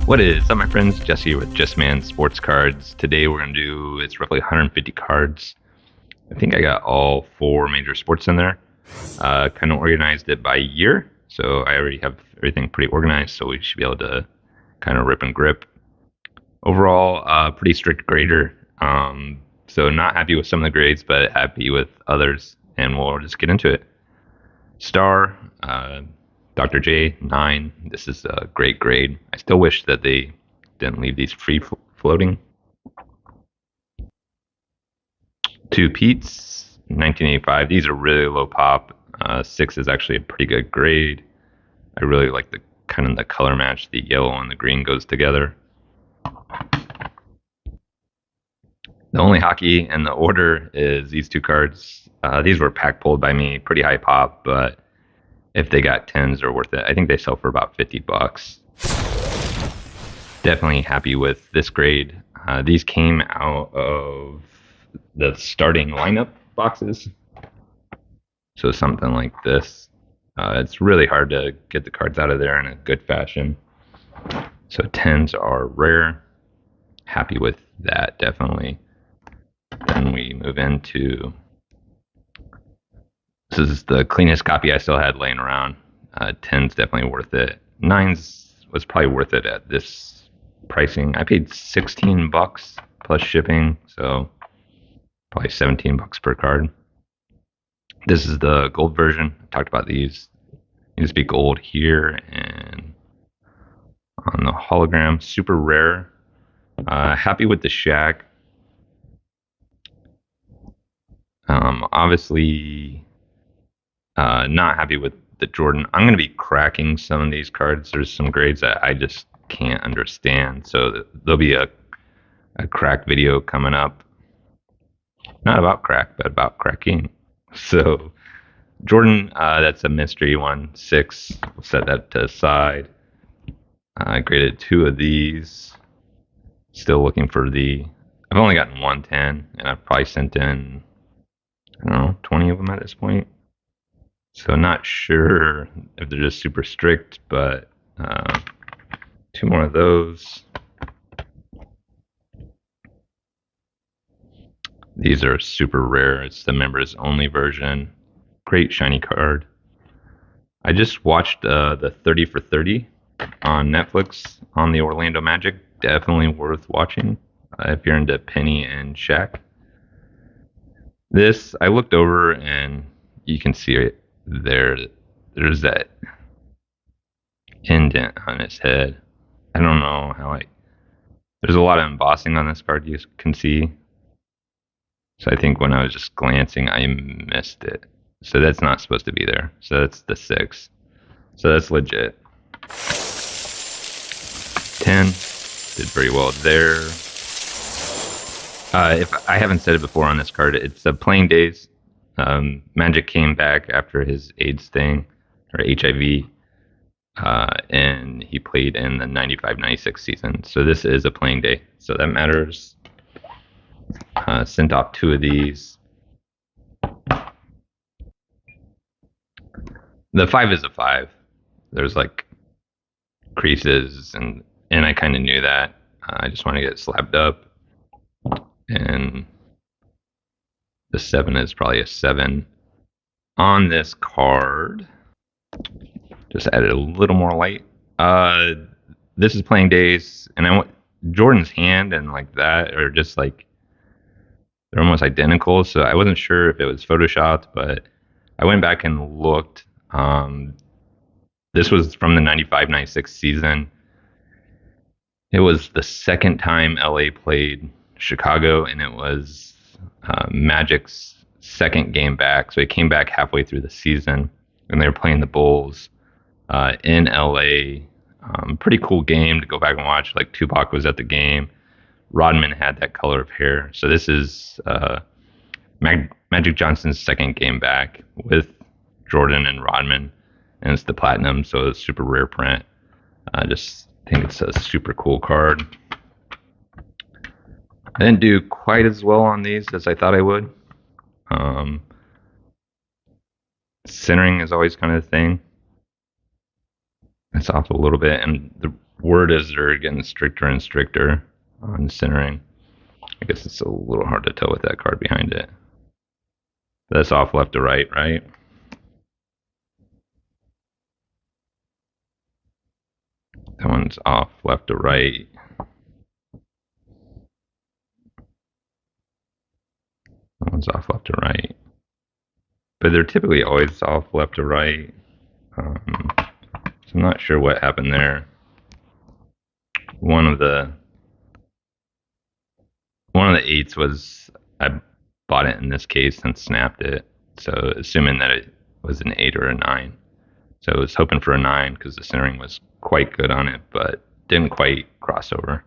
What is up, my friends? Jesse with Just Man Sports Cards. Today we're going to do, it's roughly 150 cards. I think I got all 4 major sports in there. Kind of organized it by year, so I already have everything pretty organized, so we should be able to kind of rip and grip. Overall, pretty strict grader, so not happy with some of the grades, but happy with others, and we'll just get into it. Star, Dr. J, 9. This is a great grade. I still wish that they didn't leave these free floating. 2 Pete's, 1985. These are really low pop. 6 is actually a pretty good grade. I really like the kind of the color match. The yellow and the green goes together. The only hockey in the order is these 2 cards. These were pack pulled by me, pretty high pop, but if they got 10s, they're worth it. I think they sell for about $50. Definitely happy with this grade. These came out of the starting lineup boxes. So something like this. It's really hard to get the cards out of there in a good fashion. So 10s are rare. Happy with that, definitely. Then we move into... This is the cleanest copy I still had laying around. 10's definitely worth it. 9's was probably worth it at this pricing. I paid $16 plus shipping, so probably $17 per card. This is the gold version. I talked about these. They just be gold here and on the hologram. Super rare. Happy with the Shaq. Obviously... not happy with the Jordan. I'm going to be cracking some of these cards. There's some grades that I just can't understand. So there'll be a crack video coming up. Not about crack, but about cracking. So Jordan, that's a mystery one. 6. We'll set that to the side. I graded 2 of these. Still looking for I've only gotten 110, and I've probably sent in, I don't know, 20 of them at this point. So not sure if they're just super strict, but 2 more of those. These are super rare. It's the members only version. Great shiny card. I just watched the 30 for 30 on Netflix on the Orlando Magic. Definitely worth watching if you're into Penny and Shaq. This, I looked over and you can see it. There's that indent on his head. I don't know how there's a lot of embossing on this card, you can see. So I think when I was just glancing, I missed it. So that's not supposed to be there. So that's the 6. So that's legit. 10 did very well there. If I haven't said it before on this card, it's a Playing Days. Magic came back after his AIDS thing, or HIV, and he played in the 95-96 season. So this is a playing day, so that matters. Sent off 2 of these. The 5 is a 5. There's like creases, and I kind of knew that. I just want to get it slabbed up, and the 7 is probably a 7 on this card. Just added a little more light. This is Playing Days, and I want Jordan's hand and like that are just like they're almost identical. So I wasn't sure if it was photoshopped, but I went back and looked. This was from the 95-96 season. It was the second time LA played Chicago, and it was Magic's second game back. So he came back halfway through the season, and they were playing the Bulls in LA. Pretty cool game to go back and watch. Like Tupac was at the game. Rodman had that color of hair. So this is Magic Johnson's second game back with Jordan and Rodman, and it's the Platinum, so it's super rare print. I just think it's a super cool card. I didn't do quite as well on these as I thought I would. Centering is always kind of the thing. It's off a little bit, and word is they're getting stricter and stricter on centering. I guess it's a little hard to tell with that card behind it. That's off left to right, right? That one's off left to right. That one's off left to right. But they're typically always off left to right. So I'm not sure what happened there. One of the eights was I bought it in this case and snapped it. So assuming that it was an 8 or a 9. So I was hoping for a 9 because the centering was quite good on it, but didn't quite cross over.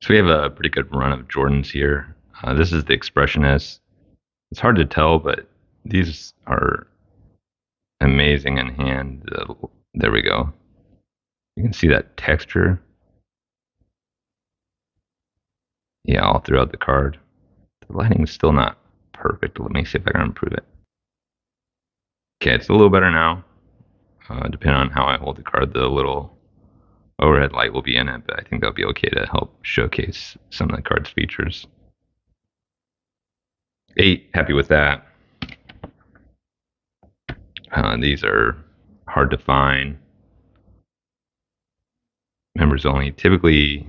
So we have a pretty good run of Jordans here. This is the Expressionist. It's hard to tell, but these are amazing in hand. There we go. You can see that texture. Yeah, all throughout the card. The lighting's still not perfect. Let me see if I can improve it. Okay, it's a little better now. Depending on how I hold the card, the little overhead light will be in it, but I think that'll be okay to help showcase some of the card's features. 8, happy with that. These are hard to find. Members only, typically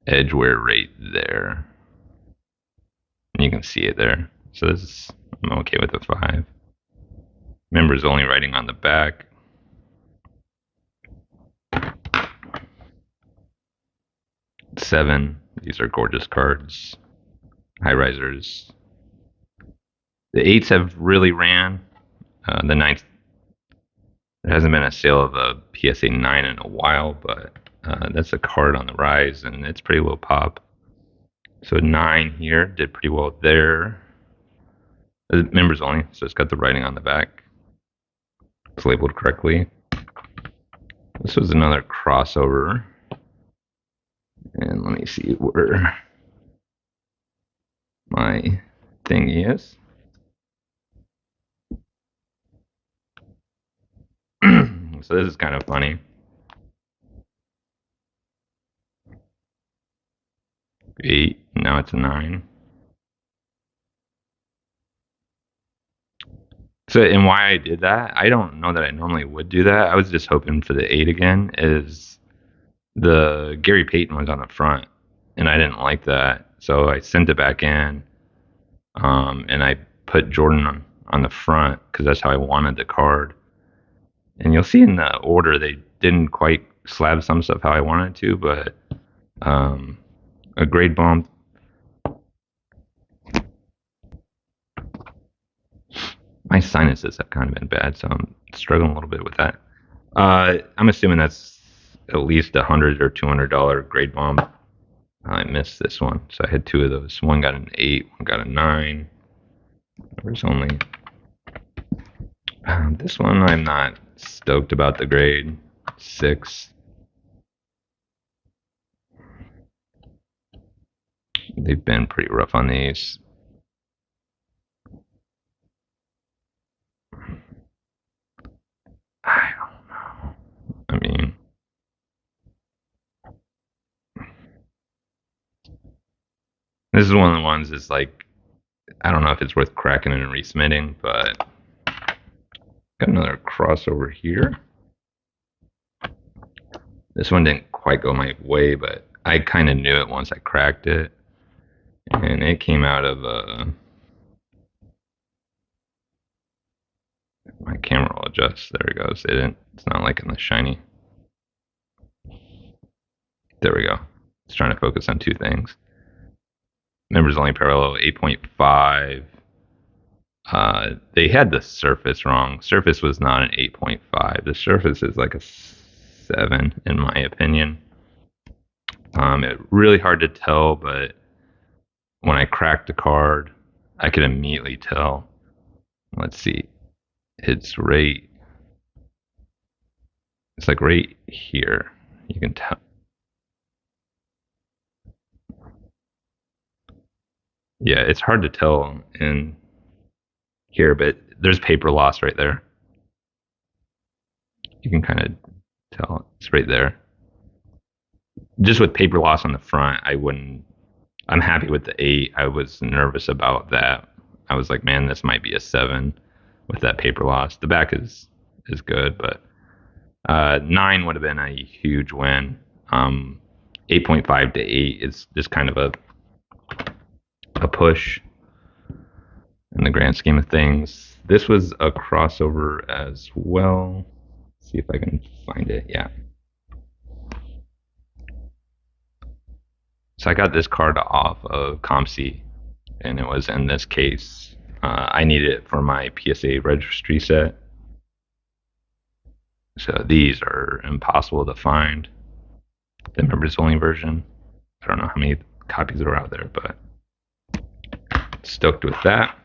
edgeware right there. And you can see it there. So this is, I'm okay with a 5. Members only writing on the back. Seven, these are gorgeous cards. High risers. The 8s have really ran. The 9s, there hasn't been a sale of a PSA 9 in a while, but that's a card on the rise, and it's pretty low pop. So 9 here did pretty well there. Members only, so it's got the writing on the back. It's labeled correctly. This was another crossover. And let me see where my thing is. So this is kind of funny. 8, now it's a 9. So, and why I did that, I don't know that I normally would do that. I was just hoping for the 8 again. Is the Gary Payton was on the front, and I didn't like that, so I sent it back in, and I put Jordan on the front because that's how I wanted the card. And you'll see in the order they didn't quite slab some stuff how I wanted to, but a grade bump. My sinuses have kind of been bad, so I'm struggling a little bit with that. I'm assuming that's at least $100 or $200 grade bump. I missed this one, so I had 2 of those. One got an 8, one got a 9. There's only this one. I'm not stoked about the grade. 6. They've been pretty rough on these. I don't know. I mean, this is one of the ones that's like, I don't know if it's worth cracking and resubmitting, but got another crossover here. This one didn't quite go my way, but I kind of knew it once I cracked it. And it came out of my camera will adjust. There it goes. It's not liking the shiny. There we go. It's trying to focus on 2 things. Members only parallel 8.5. They had the surface wrong. Surface was not an 8.5. The surface is like a 7 in my opinion. It's really hard to tell, but when I cracked the card, I could immediately tell. Let's see. It's like right here. You can tell. Yeah, it's hard to tell in here, but there's paper loss right there. You can kind of tell. It's right there. Just with paper loss on the front, I wouldn't. I'm happy with the 8. I was nervous about that. I was like, man, this might be a 7 with that paper loss. The back is good, but 9 would have been a huge win. 8.5 to 8 is just kind of a push in the grand scheme of things. This was a crossover as well. Let's see if I can find it. Yeah. So I got this card off of ComC, and it was in this case. I needed it for my PSA registry set. So these are impossible to find. The members only version. I don't know how many copies are out there, but stoked with that.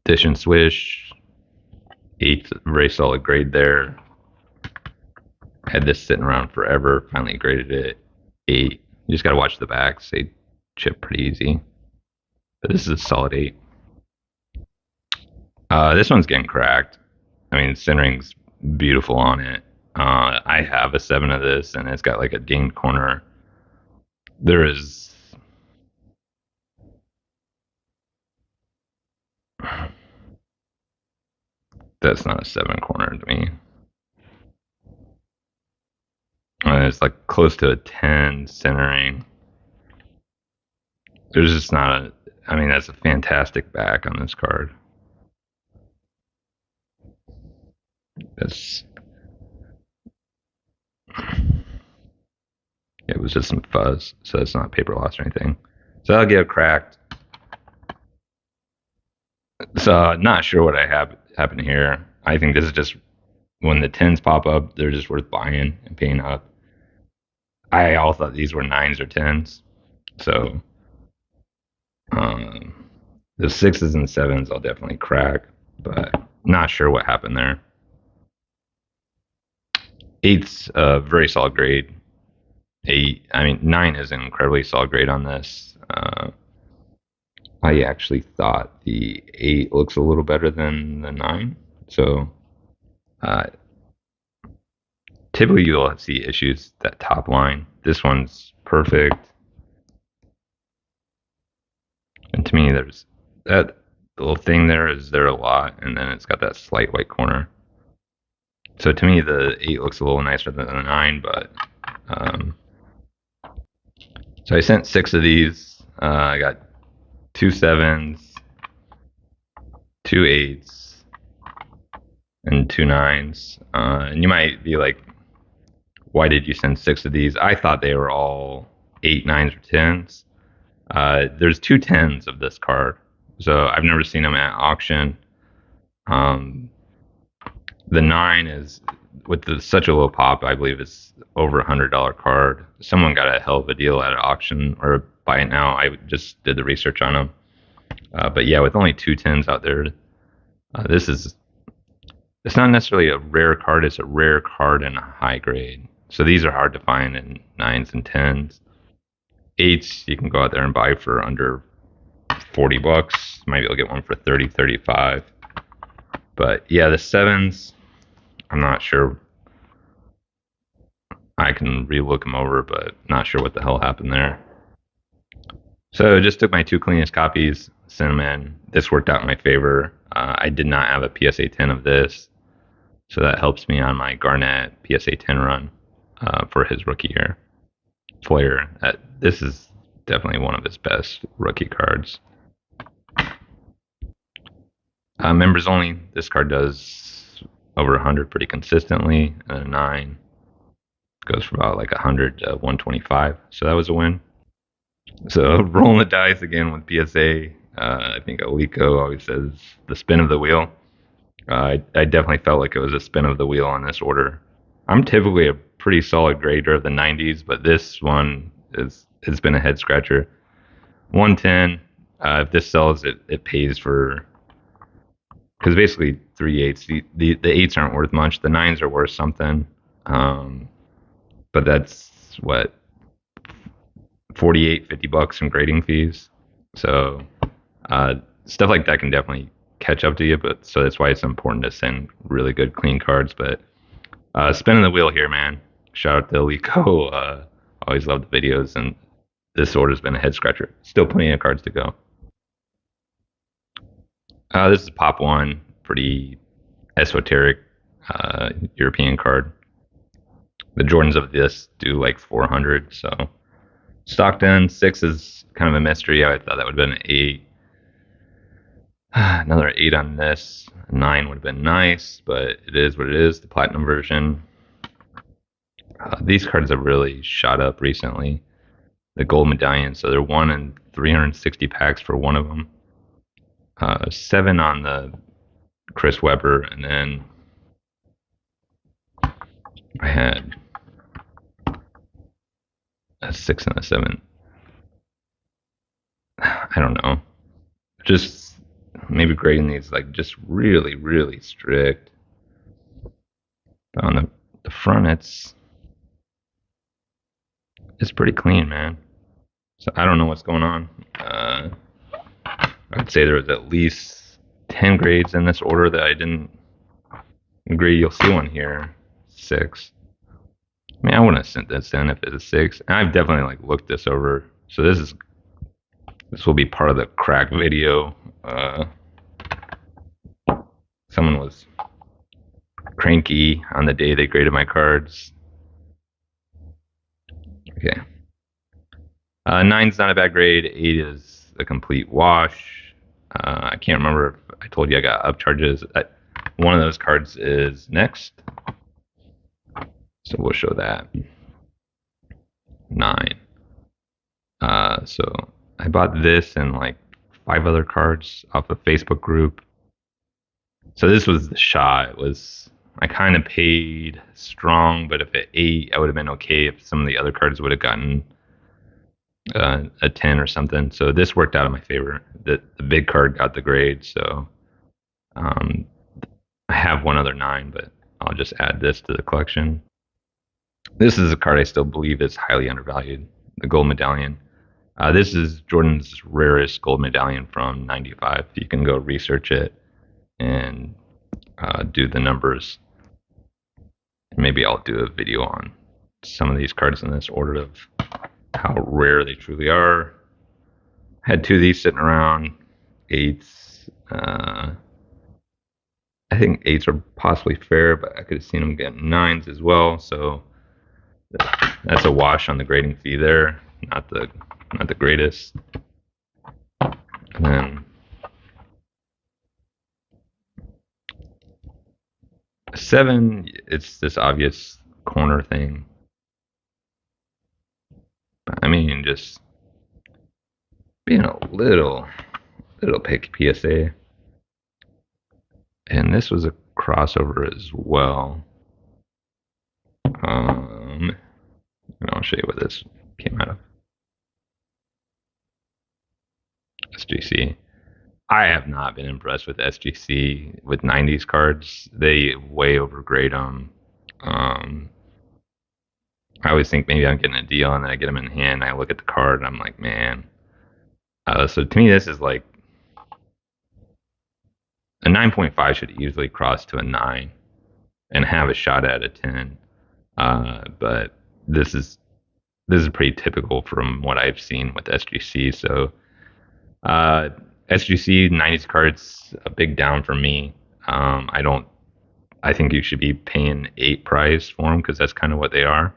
Dish and Swish, 8, very solid grade there. Had this sitting around forever. Finally graded it 8. You just gotta watch the backs. They chip pretty easy. But this is a solid 8. This one's getting cracked. I mean, centering's beautiful on it. I have a 7 of this, and it's got like a dinged corner. There is. That's not a 7 corner to me. It's like close to a 10 centering. There's just not a. I mean, that's a fantastic back on this card. That's. It was just some fuzz, so it's not paper loss or anything. So I'll get cracked. So not sure what happened here. I think this is just when the 10s pop up, they're just worth buying and paying up. I all thought these were 9s or 10s. So the 6s and 7s I'll definitely crack, but not sure what happened there. 8's a very solid grade. 8, I mean 9 is an incredibly solid grade on this. I actually thought the 8 looks a little better than the 9. So typically you'll see issues that top line. This one's perfect. And to me, there's that little thing there is there a lot, and then it's got that slight white corner. So to me, the 8 looks a little nicer than the 9, but so I sent 6 of these. I got 2 7s, 2 8s, and 2 9s. And you might be like, why did you send 6 of these? I thought they were all 8, 9s, or 10s. There's 2 10s of this card, so I've never seen them at auction. The 9 is with such a low pop. I believe it's over $100 card. Someone got a hell of a deal at an auction or buy it now. I just did the research on them. But yeah, with only 2 10s out there, it's not necessarily a rare card. It's a rare card in a high grade. So these are hard to find in 9s and 10s. 8s you can go out there and buy for under $40. Might be able to get one for 30, 35. But yeah, the 7s, I'm not sure. I can re-look them over, but not sure what the hell happened there. So just took my 2 cleanest copies, sent them in. This worked out in my favor. I did not have a PSA 10 of this, so that helps me on my Garnett PSA 10 run for his rookie year. Flair, this is definitely one of his best rookie cards. Members only, this card does over 100 pretty consistently, and a 9 goes from about like 100 to 125, so that was a win. So rolling the dice again with PSA. I think Alico always says the spin of the wheel. I definitely felt like it was a spin of the wheel on this order. I'm typically a pretty solid grader of the 90s, but this one has been a head scratcher. 110. If this sells, it pays for, because basically 3 8s. The 8s aren't worth much. The 9s are worth something. But that's what, $48, $50 in grading fees. So stuff like that can definitely catch up to you. But so that's why it's important to send really good clean cards. But Spinning the wheel here, man. Shout out to Lico. Always love the videos, and this order's been a head scratcher. Still plenty of cards to go. This is Pop One, pretty esoteric European card. The Jordans of this do like 400, so Stockton 6 is kind of a mystery. I thought that would have been an 8. Another 8 on this. A 9 would have been nice, but it is what it is. The platinum version. These cards have really shot up recently. The gold medallion, so they're 1 in 360 packs for one of them. 7 on the Chris Webber, and then I had a 6 and a 7. I don't know. Just maybe grading these like just really, really strict. But on the front, it's pretty clean, man. So I don't know what's going on. I'd say there was at least 10 grades in this order that I didn't agree. You'll see one here, 6. I mean, I wouldn't have sent this in if it's a 6. And I've definitely like looked this over. So this will be part of the crack video. Someone was cranky on the day they graded my cards. Okay. 9's not a bad grade. 8 is a complete wash. I can't remember if I told you I got Upcharges. One of those cards is next. So we'll show that. 9. So I bought this and like 5 other cards off a Facebook group. So this was the shot. I kind of paid strong, but if at 8, I would have been okay if some of the other cards would have gotten a 10 or something. So this worked out in my favor. The big card got the grade, so I have one other 9, but I'll just add this to the collection. This is a card I still believe is highly undervalued, the gold medallion. This is Jordan's rarest gold medallion from '95. You can go research it and do the numbers. Maybe I'll do a video on some of these cards in this order of how rare they truly are. Had 2 of these sitting around. 8s. I think 8s are possibly fair, but I could have seen them get 9s as well. So that's a wash on the grading fee there. Not the greatest. And then 7, it's this obvious corner thing. I mean, just being a little picky PSA. And this was a crossover as well. And I'll show you what this came out of. SGC. I have not been impressed with SGC with 90s cards. They way overgrade them. I always think maybe I'm getting a deal, and then I get them in hand. And I look at the card, and I'm like, man. So to me, this is like a 9.5 should easily cross to a 9 and have a shot at a 10. But this is pretty typical from what I've seen with SGC. So SGC 90s cards, a big down for me. I think you should be paying 8 price for them because that's kind of what they are.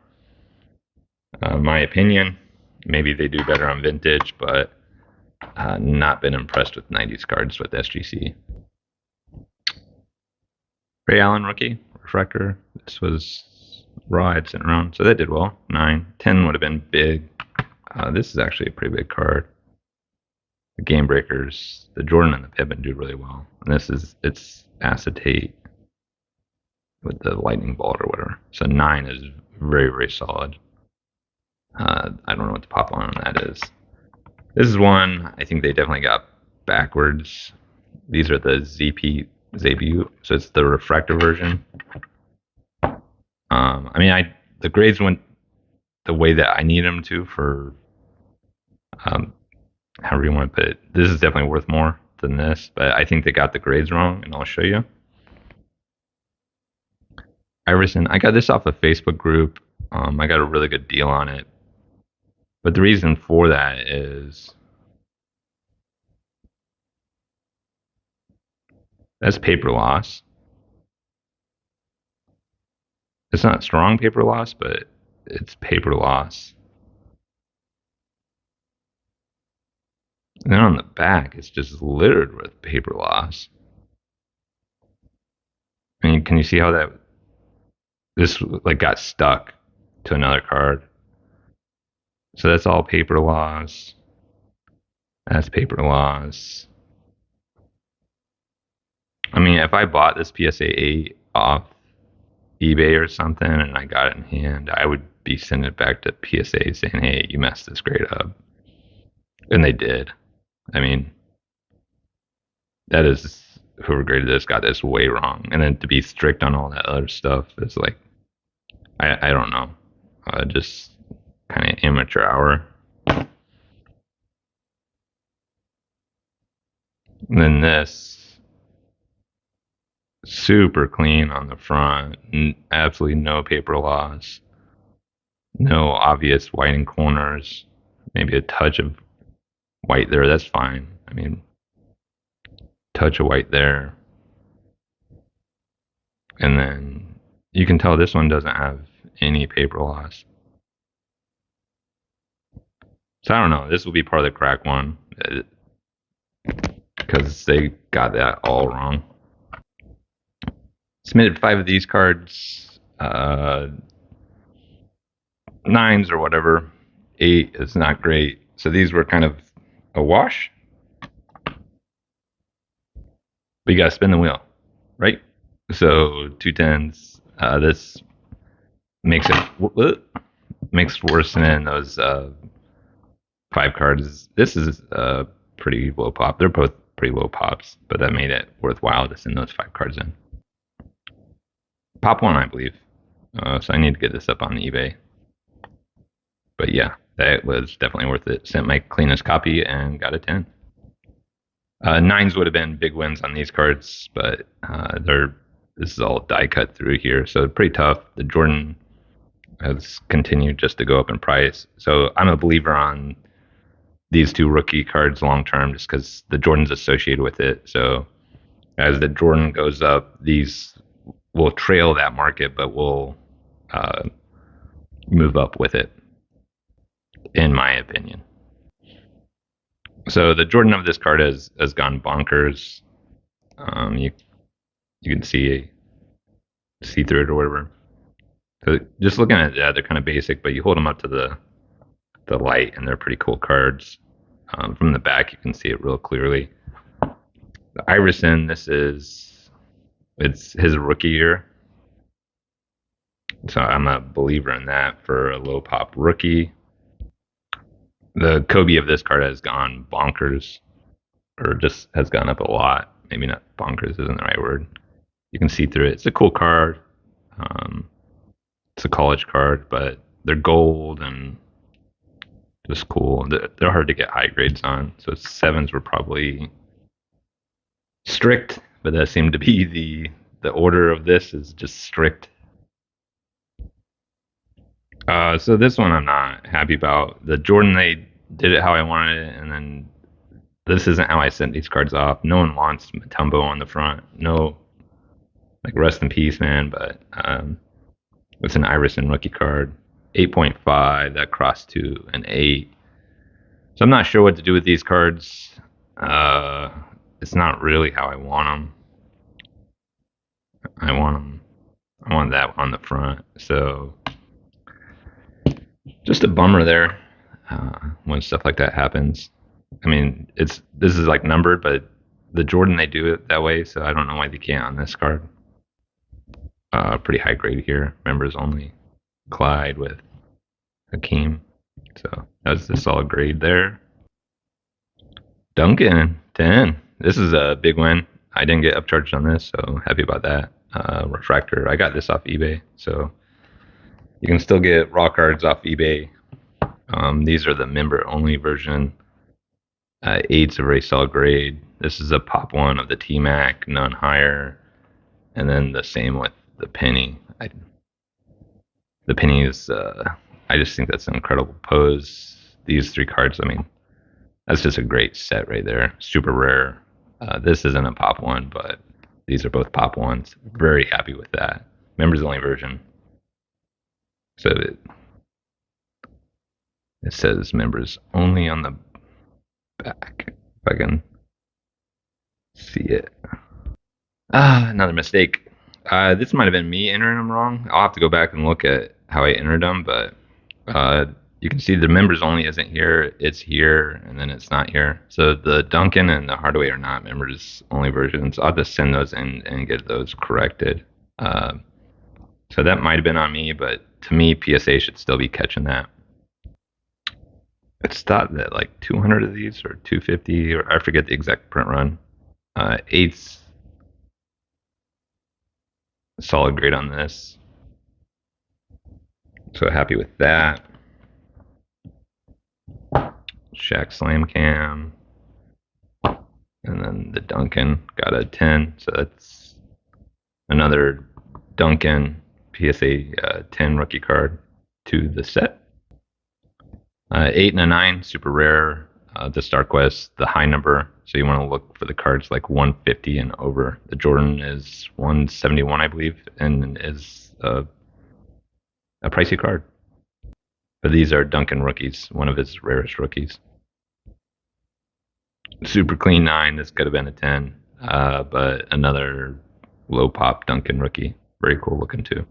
My opinion, maybe they do better on vintage, but not been impressed with 90s cards with SGC. Ray Allen rookie refractor. This was raw. I'd sent around, so that did well. 9, 10 would have been big. This is actually a pretty big card. The Game Breakers, the Jordan and the Pippin do really well, and it's acetate with the lightning bolt or whatever. So 9 is very, very solid. I don't know what the pop on that is. This is one I think they definitely got backwards. These are the ZBU, so it's the refractor version. I mean, the grades went the way that I need them to for however you want to put it. This is definitely worth more than this, but I think they got the grades wrong, and I'll show you. Iverson. I got this off a Facebook group. I got a really good deal on it. But the reason for that is that's paper loss. It's not strong paper loss, but it's paper loss. And then on the back, it's just littered with paper loss. I mean, can you see how that this like got stuck to another card? So that's all paper loss. That's paper loss. I mean, if I bought this PSA 8 off eBay or something and I got it in hand, I would be sending it back to PSA saying, "Hey, you messed this grade up," and they did. I mean, that is whoever graded this got this way wrong, and then to be strict on all that other stuff is like, I don't know, just kind of amateur hour. And then this, super clean on the front, absolutely no paper loss, no obvious whiting corners, maybe a touch of white there, that's fine. I mean, touch of white there. And then you can tell this one doesn't have any paper loss. So I don't know, this will be part of the crack one because they got that all wrong. Submitted 5 of these cards, 9s or whatever. 8 is not great. So these were kind of a wash. But you got to spin the wheel, right? So 2 10s. This makes worse than those 5 cards. This is pretty low pop. They're both pretty low pops, but that made it worthwhile to send those 5 cards in. Pop 1, I believe. So I need to get this up on eBay. But yeah, that was definitely worth it. Sent my cleanest copy and got a 10. 9s would have been big wins on these cards, but this is all die cut through here, so pretty tough. The Jordan has continued just to go up in price. So I'm a believer on these 2 rookie cards long term just because the Jordan's associated with it. So as the Jordan goes up, these will trail that market, but will move up with it, in my opinion. So the Jordan of this card has gone bonkers. You can see through it or whatever. So just looking at that, they're kind of basic, but you hold them up to the light, and they're pretty cool cards. From the back, you can see it real clearly. The Iverson, it's his rookie year, so I'm a believer in that for a low pop rookie. The Kobe of this card has gone bonkers, or just has gone up a lot. Maybe not bonkers isn't the right word. You can see through it. It's a cool card. It's a college card, but they're gold and just cool. They're hard to get high grades on. So 7s were probably strict, but that seemed to be the order of this is just strict. So this one I'm not happy about. The Jordan, they did it how I wanted it, and then this isn't how I sent these cards off. No one wants Matumbo on the front. No, like rest in peace, man. But it's an Iverson rookie card, 8.5 that crossed to an 8. So I'm not sure what to do with these cards. It's not really how I want them. I want that on the front. So just a bummer there when stuff like that happens. I mean, this is like numbered, but the Jordan, they do it that way, so I don't know why they can't on this card. Pretty high grade here, members only. Clyde with Hakeem, so that's the solid grade there. Duncan 10. This is a big win. I didn't get upcharged on this, so happy about that. Refractor, I got this off eBay, so you can still get raw cards off eBay. These are the member only version. 8's a very solid grade. This is a pop 1 of the T-Mac, none higher. And then the same with the penny. The penny is, I just think that's an incredible pose. These three cards, I mean, that's just a great set right there. Super rare. This isn't a pop one, but these are both pop ones. Very happy with that. Members only version. So it says members only on the back. If I can see it. Another mistake. This might have been me entering them wrong. I'll have to go back and look at how I entered them, but you can see the members only isn't here. It's here, and then it's not here. So the Duncan and the Hardaway are not members only versions. I'll just send those in and get those corrected. So that might have been on me, but to me, PSA should still be catching that. It's thought that like 200 of these or 250, or I forget the exact print run. Eights, solid grade on this. So happy with that. Shaq Slam Cam. And then the Duncan got a 10. So that's another Duncan PSA 10 rookie card to the set. 8 and a 9, super rare. The StarQuest, the high number. So you want to look for the cards like 150 and over. The Jordan is 171, I believe, and is a pricey card. But these are Duncan rookies, one of his rarest rookies. Super clean 9. This could have been a 10, but another low pop Duncan rookie. Very cool looking too.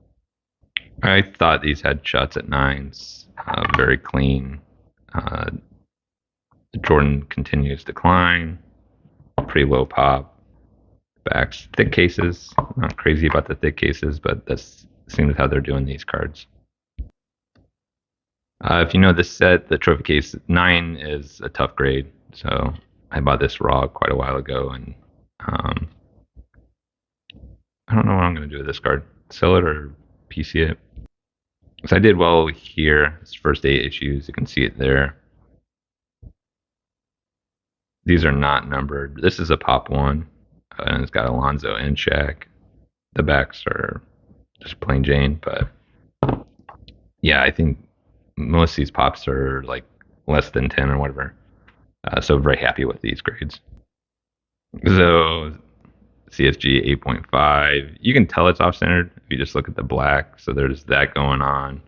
I thought these had shots at 9s. Very clean. Jordan continues to climb. Pretty low pop. Backs, thick cases. Not crazy about the thick cases, but that seems how they're doing these cards. If you know this set, the trophy case 9 is a tough grade. So I bought this raw quite a while ago, and I don't know what I'm going to do with this card. Sell it or PC it. So I did well here. It's first 8 issues. You can see it there. These are not numbered. This is a pop one, and it's got Alonzo and Shaq. The backs are just plain Jane, but yeah, I think most of these pops are like less than 10 or whatever. So very happy with these grades. So CSG 8.5. You can tell it's off-centered if you just look at the black. So there's that going on.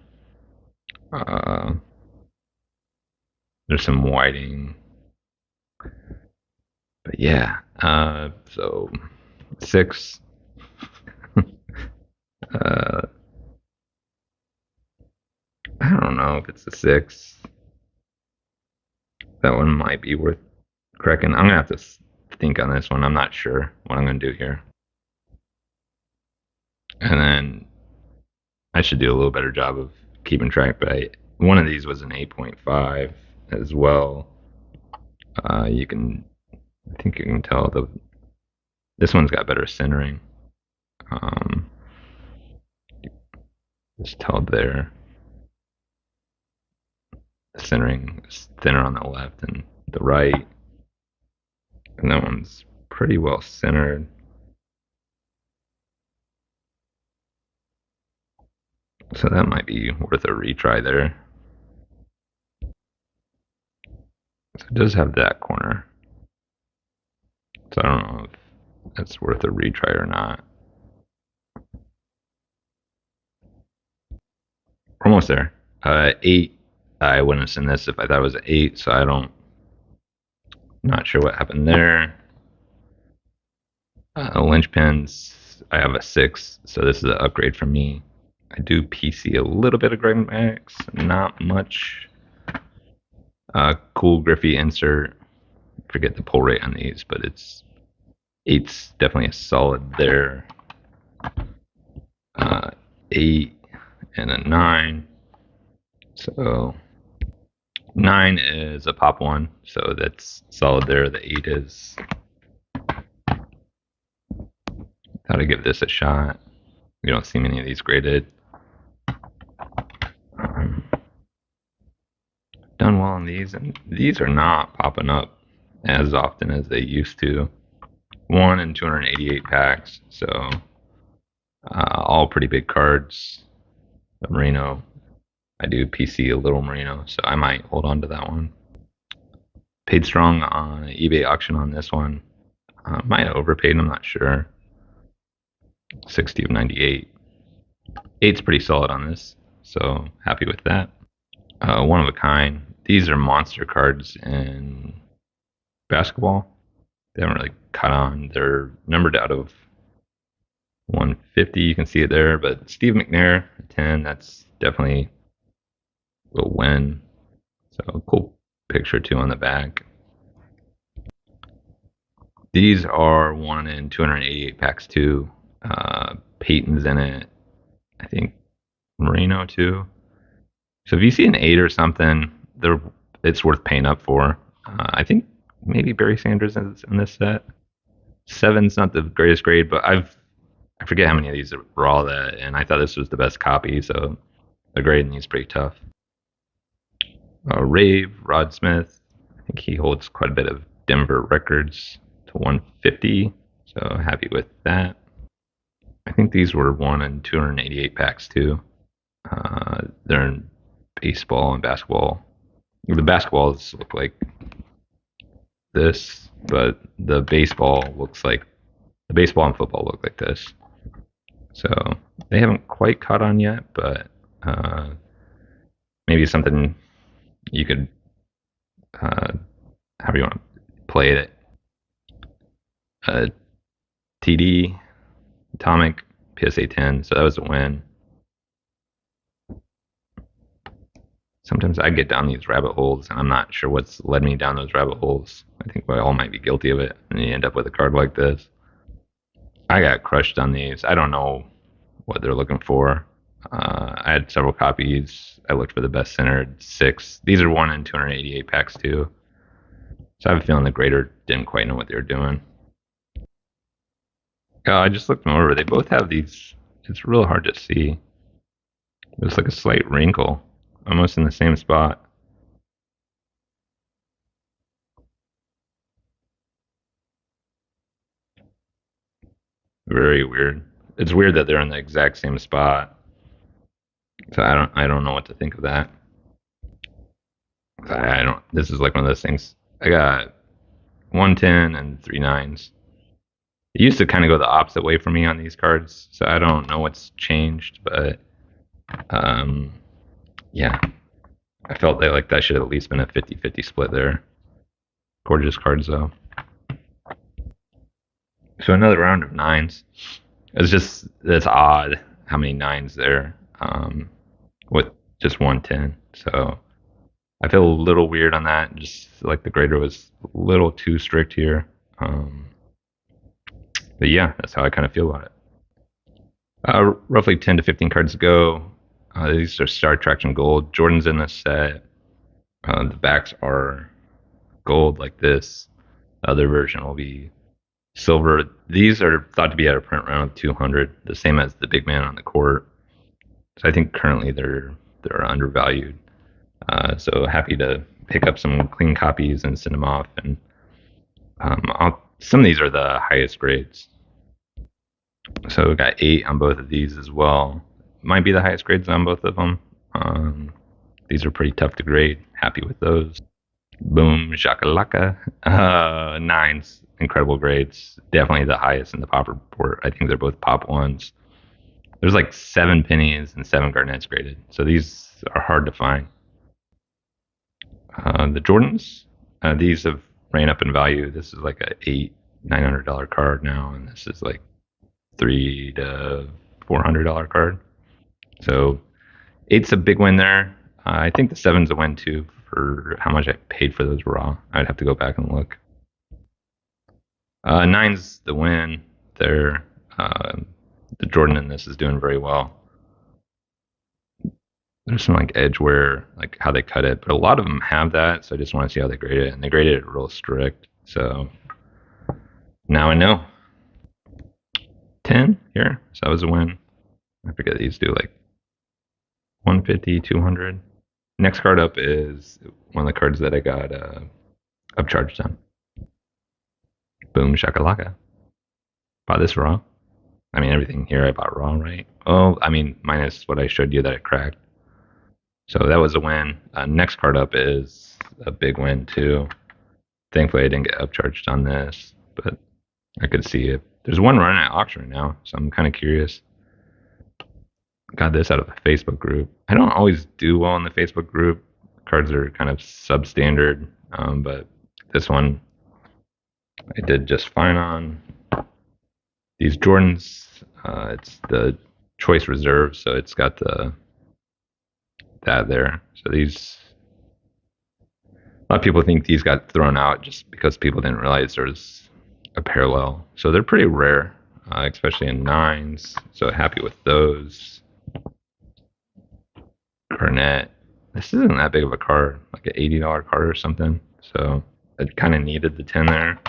There's some whiting. But yeah, so 6. I don't know if it's a 6. That one might be worth cracking. I'm gonna have to think on this one. I'm not sure what I'm gonna do here. And then I should do a little better job of keeping track, but one of these was an 8.5 as well. I think you can tell this one's got better centering. Just tell there. The centering is thinner on the left and the right. And that one's pretty well centered. So that might be worth a retry there. So it does have that corner. So I don't know if that's worth a retry or not. We're almost there. 8. I wouldn't have seen this if I thought it was an 8, so not sure what happened there. Linchpins, I have a 6, so this is an upgrade for me. I do PC a little bit of Greg Max, not much. Cool Griffey insert. Forget the pull rate on these, but 8's definitely a solid there. 8 and a 9. So 9 is a pop one, so that's solid there. The 8 is. Thought I'd give this a shot. You don't see many of these graded. Done well on these, and these are not popping up as often as they used to. 1 in 288 packs, so All pretty big cards. The Merino. I do PC a little Merino, so I might hold on to that one. Paid strong on eBay auction on this one. Might have overpaid, I'm not sure. 60 of 98. 8's pretty solid on this, so happy with that. One of a kind. These are monster cards in basketball. They haven't really cut on. They're numbered out of 150. You can see it there, but Steve McNair, 10. That's definitely a win. So cool picture too on the back. These are 1 in 288 packs too. Peyton's in it. I think Merino too. So if you see an 8 or something, it's worth paying up for. I think maybe Barry Sanders is in this set. 7's not the greatest grade, but I forget how many of these were all that, and I thought this was the best copy, so the grade in these pretty tough. Rave, Rod Smith. I think he holds quite a bit of Denver records to 150, so happy with that. I think these were 1 in 288 packs too. They're in baseball and basketball. The basketballs look like this, but the baseball and football look like this. So they haven't quite caught on yet, but maybe something you could, however you want to play it. TD, Atomic, PSA 10, so that was a win. Sometimes I get down these rabbit holes, and I'm not sure what's led me down those rabbit holes. I think we all might be guilty of it, and you end up with a card like this. I got crushed on these. I don't know what they're looking for. I had several copies. I looked for the best centered 6. These are 1 in 288 packs too. So I have a feeling the grader didn't quite know what they were doing. I just looked them over. They both have these. It's real hard to see. There's like a slight wrinkle, almost in the same spot. Very weird. It's weird that they're in the exact same spot. So I don't know what to think of that. I don't. This is like one of those things. I got 110 and 3 9s. It used to kind of go the opposite way for me on these cards, so I don't know what's changed, but yeah, I felt that should have at least been a 50-50 split there. Gorgeous cards though. So another round of 9s. It's odd how many 9s there with just 110. So I feel a little weird on that. Just like the grader was a little too strict here. But yeah, that's how I kind of feel about it. Roughly 10 to 15 cards to go. These are Star Traction Gold. Jordan's in this set. The backs are gold like this. The other version will be silver. These are thought to be at a print around 200, the same as the big man on the court. So I think currently they're undervalued. So happy to pick up some clean copies and send them off. And some of these are the highest grades. So we got 8 on both of these as well. Might be the highest grades on both of them. These are pretty tough to grade. Happy with those. Boom, shakalaka. 9s, incredible grades. Definitely the highest in the pop report. I think they're both pop 1s. There's like 7 pennies and 7 Garnets graded. So these are hard to find. The Jordans, these have ran up in value. This is like a $900 card now, and this is like $300 to $400 card. So 8's a big win there. I think the 7's a win too for how much I paid for those raw. I'd have to go back and look. 9's the win there. The Jordan in this is doing very well. There's some like edge wear, like how they cut it, but a lot of them have that. So I just want to see how they grade it, and they graded it real strict. So now I know. 10 here, so that was a win. I forget these do like 150, 200. Next card up is one of the cards that I got Upcharged on. Boom shakalaka. Bought this raw. I mean, everything here I bought raw, right? Oh, I mean, minus what I showed you that it cracked. So that was a win. Next card up is a big win too. Thankfully, I didn't get upcharged on this, but I could see it. There's one running at auction right now, so I'm kind of curious. Got this out of a Facebook group. I don't always do well in the Facebook group. Cards are kind of substandard, but this one I did just fine on. These Jordans, it's the choice reserve, so it's got that there. So these, a lot of people think these got thrown out just because people didn't realize there's a parallel. So they're pretty rare, especially in nines. So happy with those. Garnett. This isn't that big of a card, like an $80 card or something. So it kind of needed the 10 there.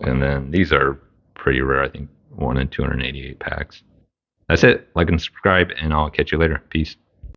And then these are pretty rare. I think 1 in 288 packs. That's it. Like and subscribe, and I'll catch you later. Peace.